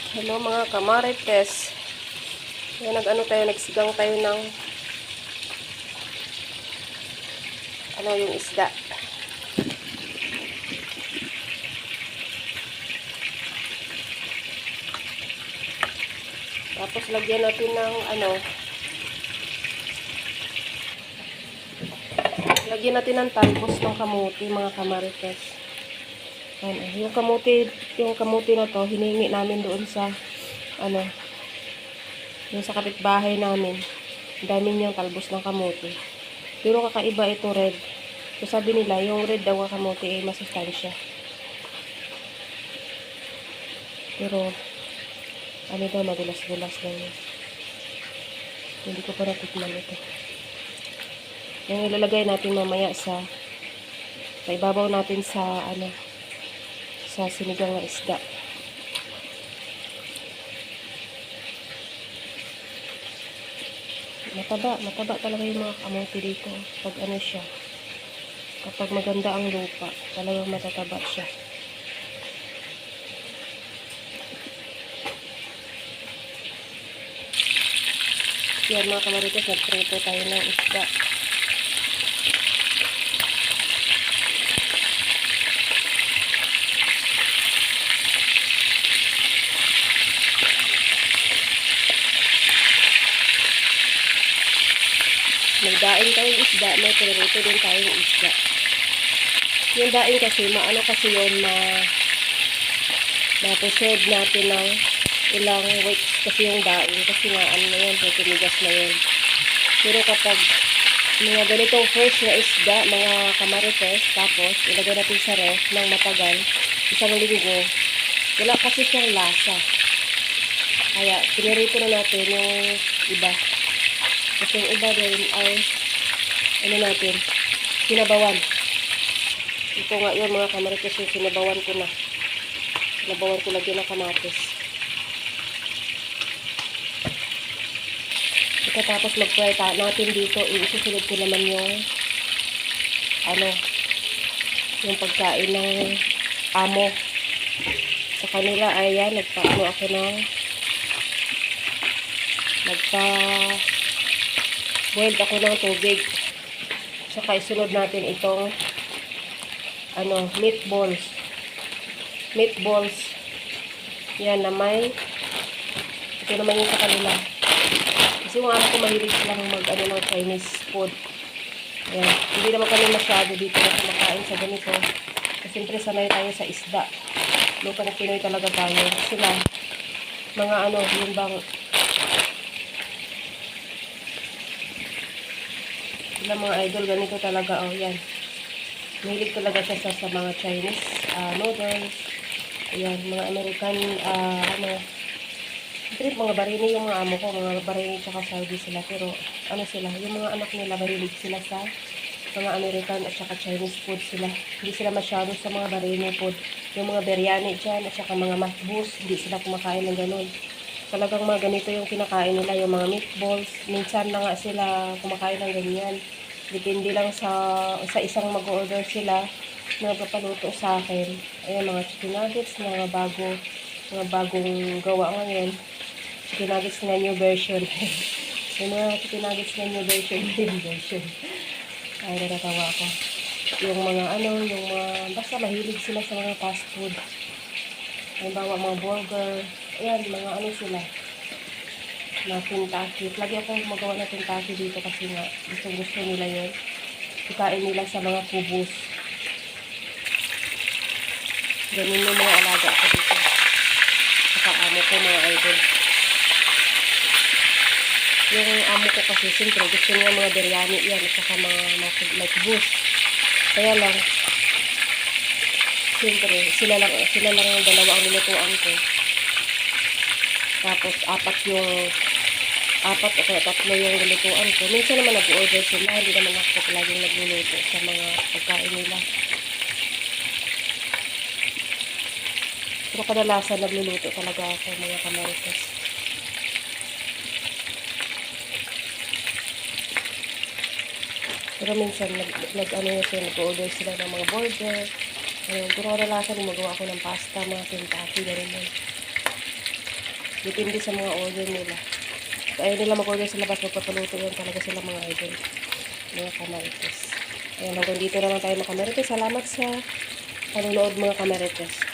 Hello mga kamarites. Yan, nagsigang tayo ng yung isda. Tapos lagyan natin ng lagyan natin ng talbos ng kamuti mga kamarites. Yung kamuti na to, hiningi namin doon sa yung sa kapitbahay namin. Dami niyang talbos ng kamuti. Pero kakaiba ito red. So sabi nila, yung red daw ng kamuti ay masustansya. Pero daw, madulas-dulas lang yun. Hindi ko pa natikman ito. Yung ilalagay natin mamaya sa ibabaw natin sa sa sinigang na isda. Mataba talaga yung mga kamote dito. Pag siya, kapag maganda ang lupa, talagang matataba siya. Yan mga kamarites, nagprito tayo ng isda. May daing tayong isda, may pinarito din tayong isda. Yung daing kasi, kasi yun, na-preserve natin ng ilang weeks kasi yung daing. Kasi nga, na yun, tumigas na yun. Pero kapag mga ganitong fresh na isda, mga kamarites, tapos ilagay natin sa ref ng matagal, isang linggo, wala kasi siyang lasa. Kaya, pinarito na natin yung iba. Kasi yung iba rin ay natin, sinabawan. Ito nga yun mga kamarites, yung sinabawan ko na. Sinabawan ko lagyan ng kamatis. Tapos mag-fry natin dito, isusunod ko naman yung yung pagkain ng amo. Sa kanila, ayan, nagpa-boiled ako ng tubig. Saka isunod natin itong meatballs. Yan na ito naman yung sa kanila. Kasi yung amo ko mahilig silang ng Chinese food. Ayan. Hindi naman kami masyado dito na kumakain sa ganito. Kasi siyempre sanay tayo sa isda. Lutong Pinoy talaga tayo. Sila, mga yung bang sila mga idol, ganito talaga. Yan. Mahilig talaga siya sa mga Chinese noodles. Ayan, mga American mga barini yung mga amo ko, mga barini tsaka Saudi sila, pero sila, yung mga anak nila mahilig sila sa mga American at saka Chinese food sila. Hindi sila masyado sa mga barini food. Yung mga biryani dyan at saka mga matbus, hindi sila kumakain ng ganun. Talagang mga ganito yung kinakain nila, yung mga meatballs. Minsan na nga sila kumakain ng ganyan. Depende lang sa isang mag-order sila na papaluto sa akin. Ayan, mga chicken nuggets na mga bagong gawa ngayon. Chicken nuggets na new version. Yung mga chicken nuggets na new version. Ay, natatawa ako. Yung mga basta mahilig sila sa mga fast food. Halimbawa, mga burger. Ayan, mga sila. Na Kentucky. Lagi ako magawa na Kentucky dito kasi nga gusto nila yun. Ikain nila sa mga kubos. Ganun yung mga alaga ko dito. Saka amo ko mga idol. Yung amo ko kasi siyempre gusto niya mga biryani yan at saka mga kubos. Kaya lang siyempre sila lang yung dalawa ang nilutuan ko. Tapos apat o kaya tatlo yung nilutuan ko. Minsan naman nag-order sila, hindi naman ako laging nagluluto sa mga pagkain nila. Pero kadalasan nagluluto talaga ako mga kamarites. Pero minsan nag-order sila ng mga burger. Pero kadalasan gumagawa ako ng pasta, mga Kentucky, gano'n. Depende sa mga order nila. Kung ayaw nila mag-order sa labas, magpapaluto yan talaga sila mga idol. Mga kamarites. Ayan, hanggang dito na lang tayo mga kamarites. Salamat sa panonood mga kamarites.